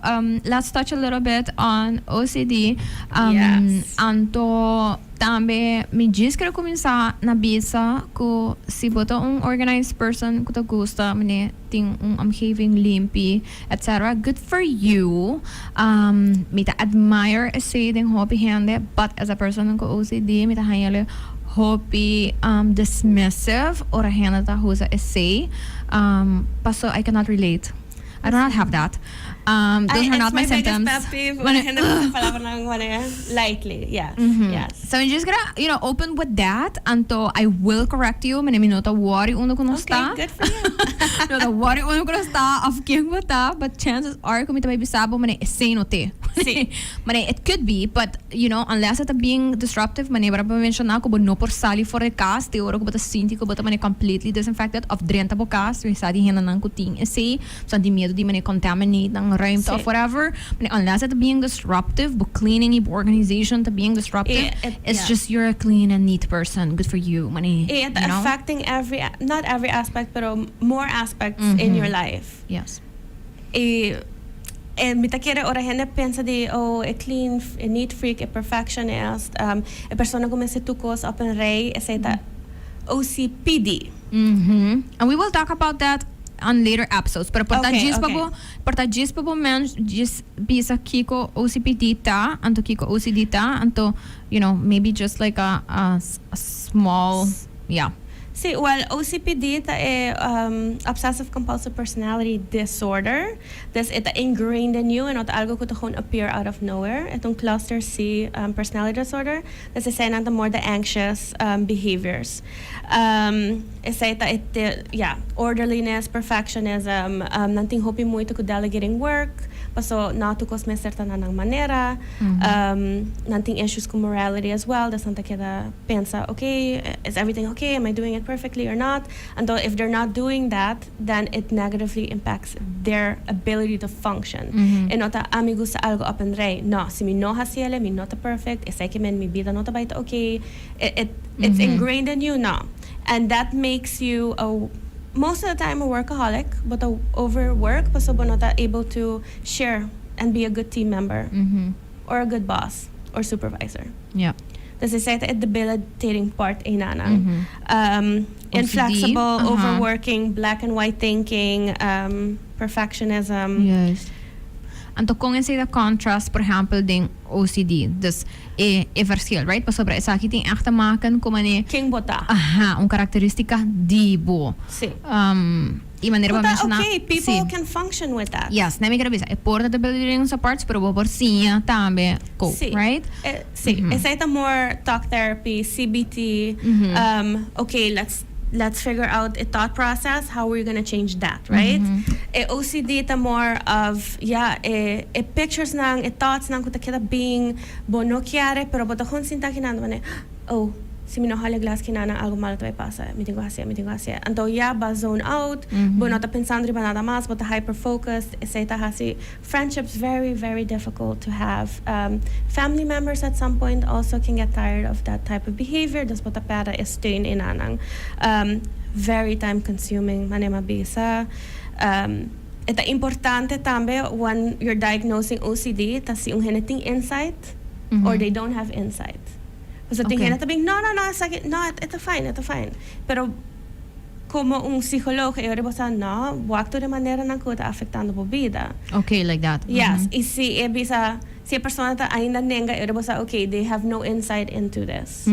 let's touch a little bit on OCD. Yes. Anto tambe me diz que começar na bisa ko si boto organized person ko ta gusta mane ting amhaving limpi etc. Good for you. Me ta admire a say ding hobby hande but as a person ko OCD me ta hayale hobby dismissive or handa ta husa essay paso I cannot relate. I do not have that. Those are not my symptoms. Lightly, yeah. Yes. So I'm just gonna, you know, open with that. Anto I will correct you. Mene minuto worry uno kuno sta. Okay, good for you. No, the worry uno kuno sta of king bata, but chances are kung may bisabo mene essay no te. Mene it could be, but you know, unless it's being disruptive, mene para mention na ko bo no por sali for a cast, te oro ko bata sinti ko bata mene completely disinfected of drenta bo cast, yung sadi hena nang kuting essay, so di medo di mene contaminate ng rhymes of whatever. Unless it's being disruptive, but cleaning your organization to being disruptive, it's just you're a clean and neat person. Good for you. It's affecting not every aspect, but more aspects in your life. Yes. Mita quiere ora gente pensa de a clean, a neat freak, a perfectionist, a persona como se tu cos up and rei, etc. OCPD. And we will talk about that on later episodes. Pero porta gis pa bo men gis bisa kiko OCPD ta, anto kiko OCD ta, anto you know maybe just like a small Sí, well, OCPD obsessive compulsive personality disorder. Dus ito ingrained in you en ito algo ko gewoon appear out of nowhere. Itong cluster C personality disorder. Dus isa na more the anxious behaviors. Isa ito orderliness, perfectionism, nanting hopi mo ito ko delegating work. Paso natukos may certa na ng manera. Nanting issues ko morality as well. Das nanta kita pensa, okay, is everything okay? Am I doing it perfectly or not? And though if they're not doing that, then it negatively impacts their ability to function. E nota amigo sa algo up and ray. No, si mi no hasiele, mi nota perfect. Isay ki men mi bida nota baita okay. It's ingrained in you, no. And that makes you most of the time a workaholic, but overwork, paso ba not able to share and be a good team member or a good boss or supervisor. Yeah. This is a debilitating part inanang. Inflexible, overworking, black and white thinking, perfectionism. Yes. Anto kung en the contrast, por ejemplo, ding OCD. Dus verschil, right? Pas sobre esa ting echt te maken como ne King bota. Un karakteristika dibo. Sí. I manera ba mencionar. Okay, people can function with that. Yes, na mi grabe e porta debilitating sa parts pero por siya tambe cope, right? Sí. Esa more talk therapy, CBT. Okay, let's figure out a thought process, how we're going to change that, right? OCD ita more of, pictures nang, thoughts nang kuta kita being bono kiare, pero bota kung sinta kinando mane, si minohali glass kinana algo malo to pasa, meeting ko hasi. Anto ba zone out, bono ta pensando riba nada mas, bota hyper focused, iseta hasi. Friendships very, very difficult to have. Family members at some point also can get tired of that type of behavior. Das bota para stain inanang. Very time consuming, manema bisa. Ita importante tambe when you're diagnosing OCD, tas yung genetic insight or they don't have insight. So tingin na tabing, no, sakit, no, ito fine. Pero como un psicólogo, yo rebosa, no, wakto de manera nang kuta afectando po vida. Okay, like that. Yes, y si a persona ta ainda nenga, yo rebosa, okay, they have no insight into this.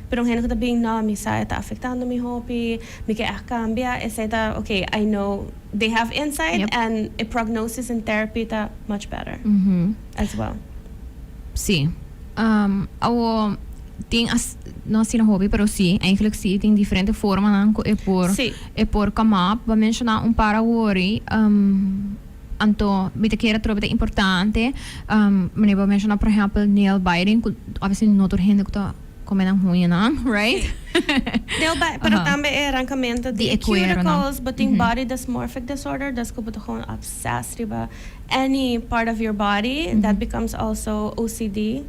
Pero ang ko tabing, no, misa ita afectando mi hopi, mi kaya cambia, eta, okay, I know they have insight and a prognosis and therapy ta much better as well. Sí. Ting as no sina hobby pero sí, eigenlijk zie ting diferente vormen aan por come up. We mencionar para worry anto bita kera trobe importante meneer we mencionar por ejemplo nail biting obviously not urgente que come nang huya na, right? Nail biting pero tambe arrancamento de cuticles but ting body dysmorphic disorder das ko buto gewoon obsessed riba any part of your body that becomes also OCD.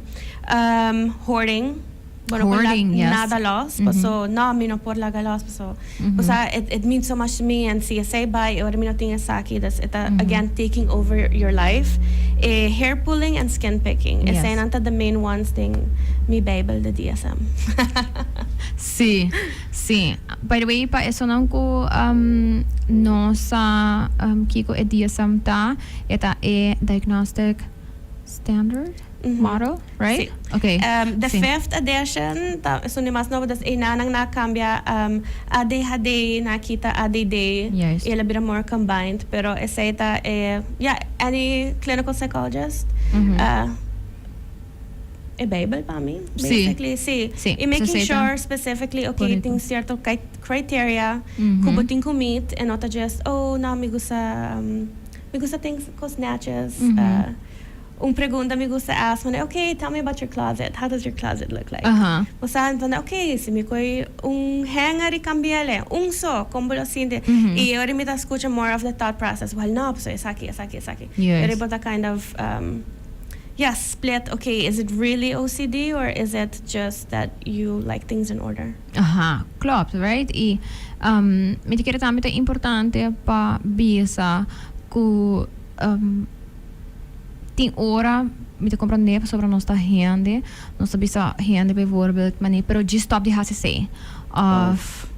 Hoarding. Hoarding, yes. Nada loss. So, no, mi no por laga loss. So, it means so much to me and CSA by or mi no tinga saki. That's again taking over your life. Hair pulling and skin picking. Yes. Isa nanta the main ones thing mi Bible the DSM. Sí. By the way, pa eso nang ko no sa kiko DSM ta eta diagnostic standard model, right? Sí. Okay. The 5th edition, so ni mas novo das inanang nakambia ADHD nakita ADD. Yes. Ilabira more combined, pero esa any clinical psychologist a Bible pa mi basically sí. In making sure specifically okay ting cierto criteria kubuting ko meet and not just mi gusta things ko snatches pregunta me gusta ask me, okay, tell me about your closet. How does your closet look like? Masahan pa na, okay, si mi ko'y hanger y cambiale, so, como lo siente. Y ahora me escucha more of the thought process. Well, no, so es aquí. Yes. Pero but a kind of, split, okay, is it really OCD or is it just that you like things in order? Klopt, right? Y, mi te quiere también importante pa bisa ku, ting ora me te compreender sobre nossa rende bisa rende bijvoorbeeld manier pero just stop die HCC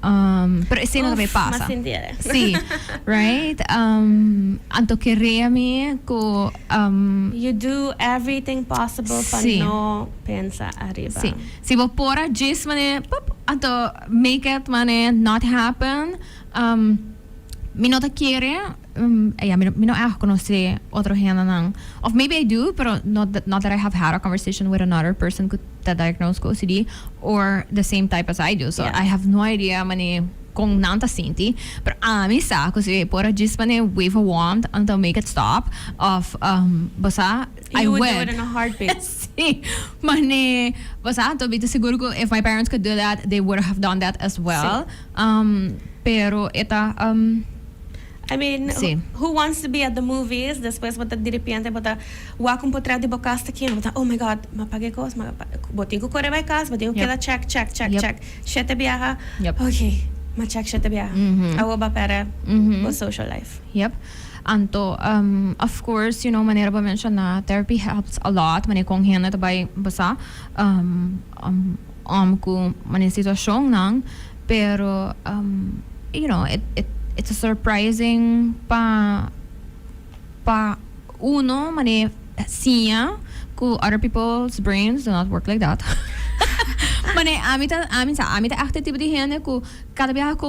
pero esse não vai passa sim right anto querer me ko you do everything possible para no pensa arriba sim se vou pora just manier Anto make it not happen. Mi nota quiere mi no conoce otro hena nang, of maybe I do, pero not that I have had a conversation with another person that diagnosed with OCD or the same type as I do. So I have no idea kung nanta sinti, pero ami sa kasi pora just wave a wand until make it stop of basta I would would do it in a heartbeat. Sí, basta to bita siguro ko if my parents could do that, they would have done that as well. Pero I mean, who wants to be at the movies? Después bota de repente bota wakong potra de bocasta aqui, bota oh my god, mapagay ko, botin ko corre vai casa, botin ko kila check. Shete biyaha. Okay, ma-check shete biyaha. Awo ba para o social life. Yep. Anto, of course, manera ba mention na therapy helps a lot. Kung hena tabay basa ko sitwasyon nang, pero it's a surprising uno siya ku other people's brains do not work like that. amita activity hene ku kada biya ko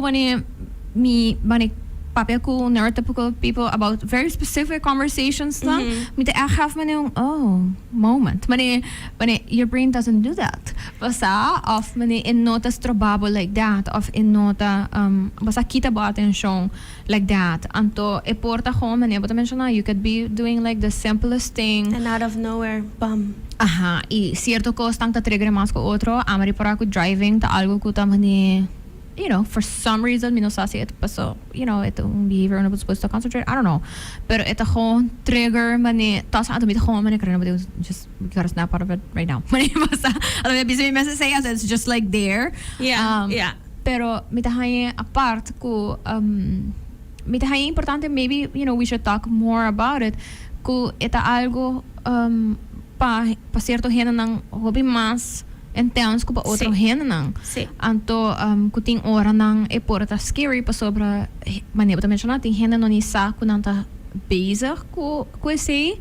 papel ko neurotypical people about very specific conversations lang. Mita have moment. Your brain doesn't do that. Basta of in notas trabaho like that, of in nota basta kita ba atensyon like that. Anto eporta ko but mention na you could be doing like the simplest thing and out of nowhere bum. Aha, cierto ko stang ta trigger mas ko otro, amari para ko driving ta algo ko ta for some reason, minusasi ito pa so, itong behavior na supposed to concentrate, I don't know. Pero ito ko, trigger, tapos ato ito ko, karena just, we gotta snap out of it right now. Basta, ato busy message say us, it's just like there. Yeah. Pero, mitahay apart ko, mitahay importante, maybe, we should talk more about it. Kung ito algo, pa cierto hena ng hobby mas, intense ko pa otro hena nang. Anto kuting ora nang porta scary pa sobra maneba mention natin hena no ni sa kunanta bezig ko say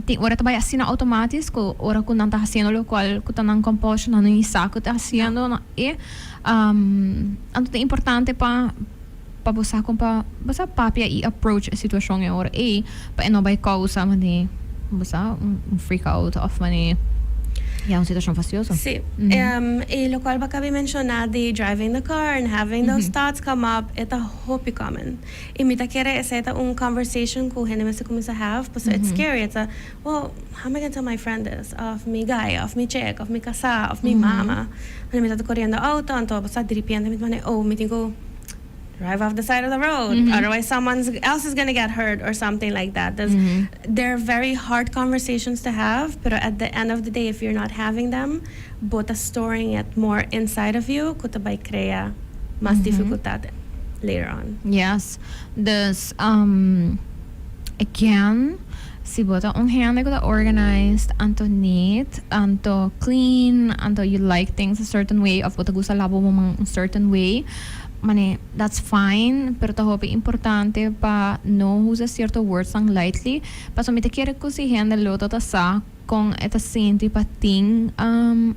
ting ora tabay asina automatis ko ora kunanta haciendo lo cual kutanang compulsion no ni sa ko ta haciendo na anto te importante pa pabusa ko pa basta papia approach a sitwasyon ora pa enobay causa basta freak out of una situación fastidiosa. Sí. Y lo cual baka mencionado, driving the car and having those thoughts come up, it's a hope common. Y mita quiere es un conversation ko gente me se comienza a have, but it's scary. It's well, how am I going to tell my friend this? Of mi guy, of mi chick, of mi casa, of mi mama. And mita corriendo auto, anto basta de repente me go drive off the side of the road. Otherwise someone else is going to get hurt or something like that. They're very hard conversations to have, but at the end of the day, if you're not having them, but storing it more inside of you, kutabay crea mas dificultad later on. Yes. This again, si bota hena ko organized, anto neat, anto clean, anto you like things a certain way, of bota gusto labo mo mang a certain way. That's fine, pero tahope importante pa no usa cierto words lang lightly. Paso mita quiere ko si hena loto ta sa kung eta sinti pa ting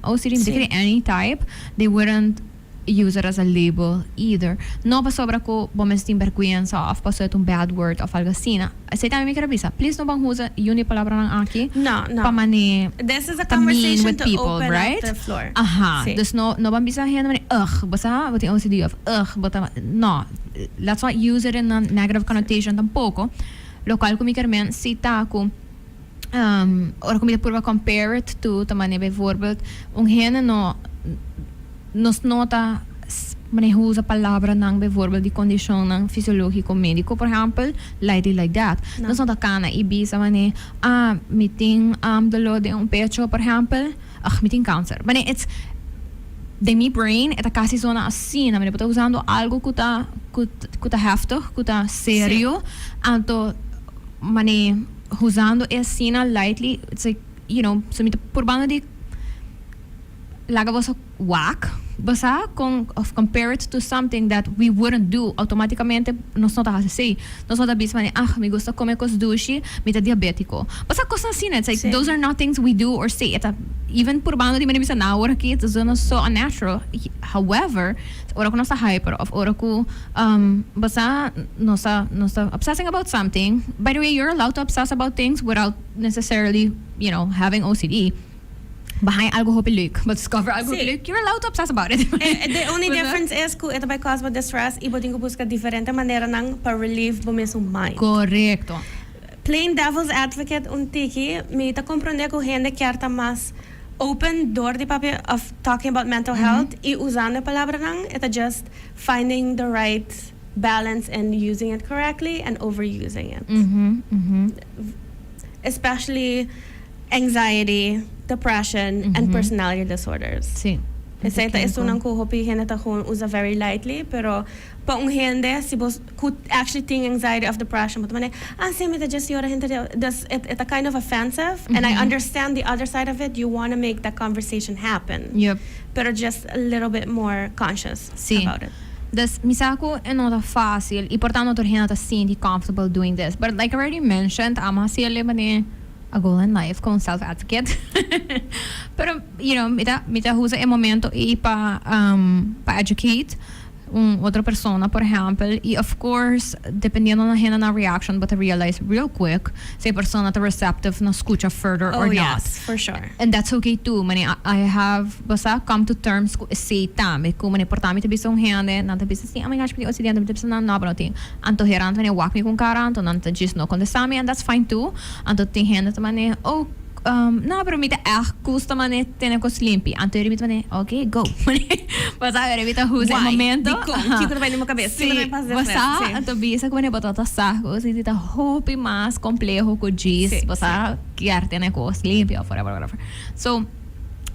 OCD, mita any type, they wouldn't use it as a label either. No pa sobra ko bomestin vergüenza of paso itong bad word of algo asina. Say tami mi karabisa, please no bang usa yun palabra ng aki? No. This is a conversation with to people, open right? Up the floor. Aha. There's no bang bisa hen basta buti OCD of basta no. Let's not use it in a negative connotation tampoco. Lokal ko mi karmen sita ko or kung purva compare it to tamane bijvoorbeeld hen nos nota manehusa palabra ng bijvoorbeeld die kondisyon ng fisiologico medico, por example, lightly like that. No. Nos nota kana ibisa meeting dolor de un pecho, por example, meeting cancer. It's de mi brain, eta casi zona assim, na puta usando algo kuta heftig, kuta serio, anto usando escena lightly, it's like, so mita purbano di laga vosa whack, basta compare it to something that we wouldn't do, automaticamente nós não tá a say. Nós não tá bis mani, me gusta comer cos dushi, me tá diabético. Basta coisa assim, it's like those are not things we do or say. Eta even por bando di mani bisa na ora ki, it's so unnatural. However, ora ko nós tá hyper of ora ko basta nós tá obsessing about something. By the way, you're allowed to obsess about things without necessarily, having OCD. Behind algo hopilik, but discover algo hopilik, you're allowed to obsess about it. The only difference is kung ito by cause of distress, ibo din ko busca diferente manera ng pa-relieve mo mesmo mind. Correcto. Plain devil's advocate untiki, may ta comprende ko gente kierta mas open door di papi of talking about mental health, i usando palabra nang, ito just finding the right balance and using it correctly and overusing it. Especially anxiety, depression, and personality disorders. Sí. Esa ito nang kuhopihin at ako usa very lightly, pero paung hindi, si bos could actually think anxiety of depression, but man, same it just yora hindi, it's a kind of offensive, and I understand the other side of it. You want to make that conversation happen. Yep. Pero just a little bit more conscious about it. Das misako é nota fácil e portanto tor hena ta senti comfortable doing this. But like I already mentioned, ama sila mani a goal in life com self-advocate. Pero, mita usa e momento e pa educate outra persona, por exemplo, e of course, dependendo na hena na reaction, but I realize real quick se a persona tá receptive na escucha further or not. Yes, for sure. And that's okay too. I have basta come to terms ko say tame kung mani portami te bisong hende na te bisa assim, oh my gosh, pili occidente te bisa na nabra ting. Anto herant mani walk me kung karanto nanta just no con desami, and that's fine too. Anto ting hende te mani no, pero mita custa mane tener cos limpi. Anto eu mane, okay, go. Basta eu mita usa o momento. Kiko na vai na minha cabeça. Sim, basta anto bisa como ne botata saco, se tá hope mais complexo com diz, basta quer tener cos limpi or whatever. So,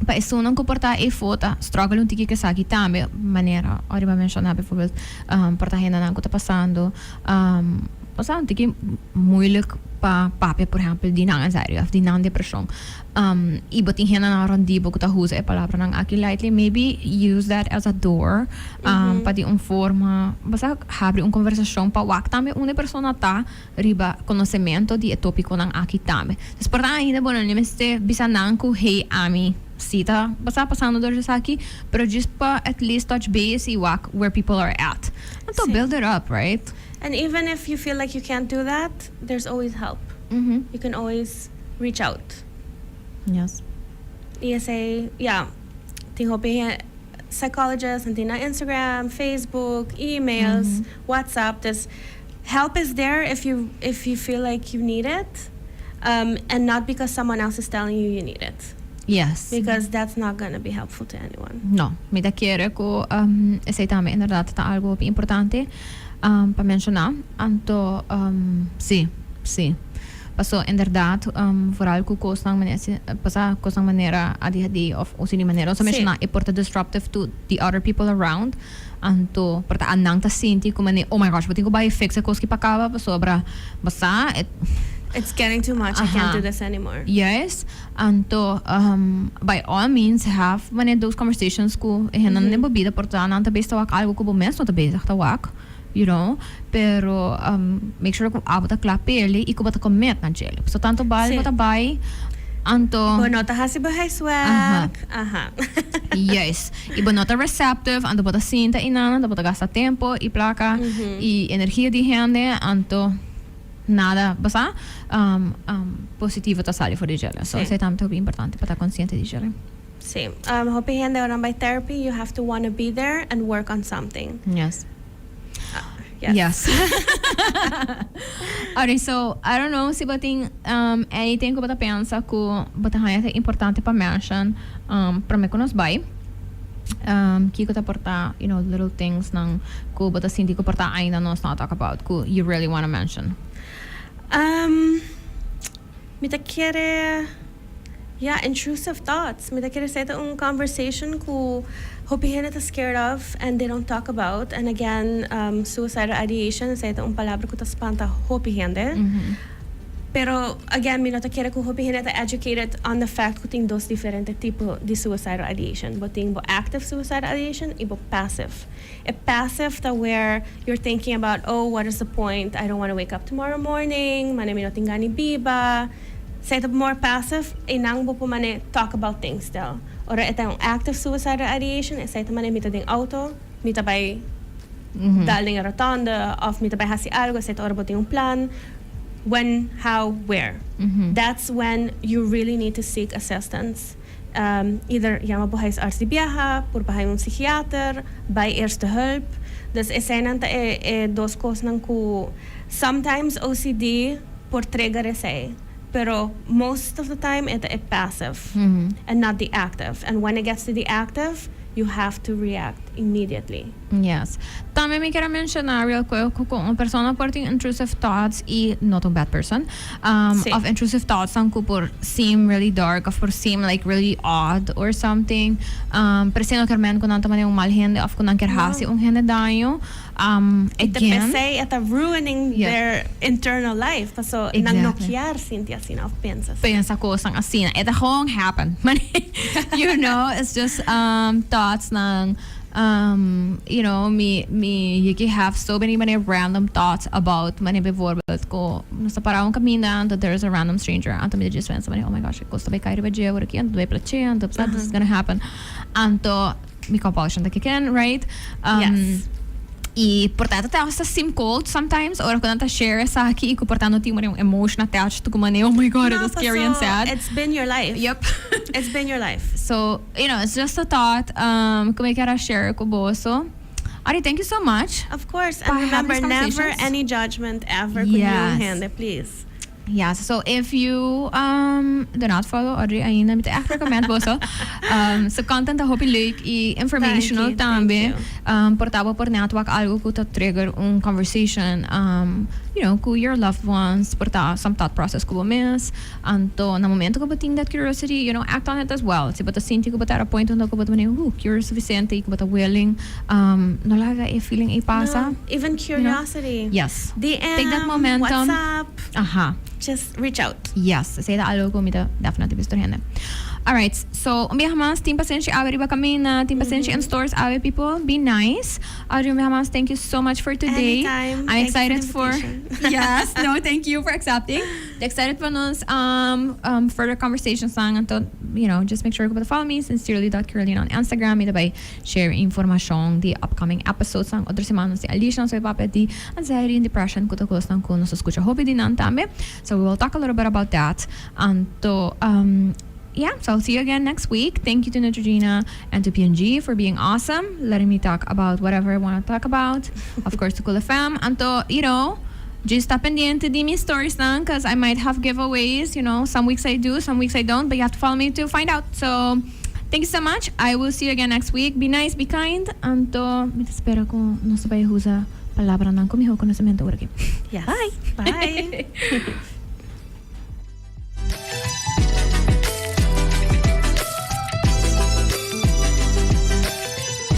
pa isso não comportar e foto, struggle um tiki que sabe também maneira, ora mencionar, por exemplo, porta renda não que tá passando, basta um tiki moeilijk pa papi, por exemplo, di nang anxiety of di nang depression. Iba ting hena na rondibo ko ta husa e palabra nang aki lightly, maybe use that as a door pa di forma, basta abre conversação pa wak tame una persona ta riba conhecimento di tópico nang aki tame. Des porta ainda bono nemeste bisa nang ko hey ami sita basta passando dor aqui, pero just pa at least touch base e wak where people are at. And to build it up, right? And even if you feel like you can't do that, there's always help. You can always reach out. Yes. ESA, ting psychologist and na Instagram, Facebook, emails, WhatsApp. This help is there if you feel like you need it, and not because someone else is telling you need it. Yes. Because that's not going to be helpful to anyone. No, me da quiere ko essa também inderdaad ta algo importante para mencionar. Anto sim. Paso inderdaad vooral ko kosang manera ADHD of OCD manera so mencionar e porta disruptive to the other people around. Anto porta anang ta sinti como oh my gosh, buting ko ba i-fix a koski pa kaba sobra basta it's getting too much. I can't do this anymore. Yes. Anto, by all means, have those conversations ko ehenan ne bobida porta nanta besta wak algo ko bumes no ta besta ta wak, pero make sure ko abota klapeli iko bata commit na gel. So tanto bal bata bay anto bonota hasi bahay swag. Yes. Ibonota receptive, anto bata sinta inana, anto bata gasta tempo i placa i energia di hende, anto nada, basta positivo ta sali for di gel. So sei tanto importante para consciente di gel. Sim. Hoping that by therapy you have to want to be there and work on something. Yes. Yes. Alright, so I don't know si bating anything ko bata pensa ko bata haya importante pa mention para me konos bay. Kiko ta porta, little things nang ko bata sinti ko porta ainda nos not talk about ko you really want to mention. Mita quiere intrusive thoughts. Mita quiere say un conversation ko hopihin ita scared of and they don't talk about. And again, suicidal ideation say un palabra ko ta spanta hopihin de. Pero again, minota quiere ko hopihin at educated on the fact ko ting dos diferente tipo de suicidal ideation. Bo ting bo active suicidal ideation, ibo passive. A passive ta where you're thinking about, oh, what is the point? I don't want to wake up tomorrow morning. Mane minoting gani biba. Sa ito more passive, inang bo po mane talk about things still. Ora ito yung active suicidal ideation, sa ito mane mita ding auto, mita bay daling a rotonda, off mita bay hasi algo, sa ito ora bo ting plan. When, how, where. That's when you really need to seek assistance. Either llama po sa arts de biyaha, por bahay un psikiater, by eerste hulp. Dus esenan ta dos cosas nang ku sometimes OCD por trigger esay. Pero most of the time it's passive and not the active. And when it gets to the active, you have to react immediately. Yes. Também me quero mencionar real quick kung uma persona por tem intrusive thoughts e not a bad person of intrusive thoughts ang por seem really dark of por seem like really odd or something preseno kermen ko nanto man yung malhende of ko nang kerhasi ung hende dayo again it's ruining their internal life so nang nokyar Cynthia sina of pensa ko sang asina it hong happen you know it's just thoughts ng you know, you can have so many random thoughts about many bijvoorbeeld ko nasa parang kamina that there's a random stranger anto me just went somebody oh my gosh ko sabay kayo ba je or ki anto bay plache anto this is gonna happen anto mi compulsion that can right yes. E portanto até essa sim cold sometimes or quando tá share essa aqui e portanto tem uma emotion attached to como oh my god it's scary and sad it's been your life yep it's been your life so you know it's just a thought como eu quero share com boso Audrey, thank you so much of course and remember never any judgment ever could you hand it please. Yes, so if you do not follow Audrey ainda, me echt recommend boso. So content I hope leuk e informational tambe. Portabo por network algo que to trigger conversation you know, com your loved ones, porta some thought process ko miss. Anto na momento ko bating that curiosity, you know, act on it as well. Si bata sinti ko bata a point on ko bata curious suficiente ko bata willing no laga a feeling a pasa. No, even curiosity. You know? Yes. DM, take that momentum. WhatsApp. Aha. Just reach out. Yes, say that algo ko mita definitely visto henne. All right, so umbiya mas team pasensya awe riba kami na team pasensya in stores awe people be nice. Audrey mas thank you so much for today. Anytime. I'm excited for yes, no, thank you for accepting. Excited for nos further conversations lang until you know just make sure to follow me sincerely.curly on Instagram ito by share information the upcoming episodes sang otro semana si Alicia so ipapet di anxiety and depression ko takos nang kuno sa escucha hobby din ang tame. So we will talk a little bit about that. Anto yeah, so I'll see you again next week. Thank you to Neutrogena and to PNG for being awesome, letting me talk about whatever I want to talk about. Of course, to Cool FM. And to, you know, just está pendiente de mis stories lang because I might have giveaways. You know, some weeks I do, some weeks I don't, but you have to follow me to find out. So, thank you so much. I will see you again next week. Be nice, be kind. And to, me espero ko no sabay husa palabra ng kumiho conocimiento. Yes. Bye. Bye.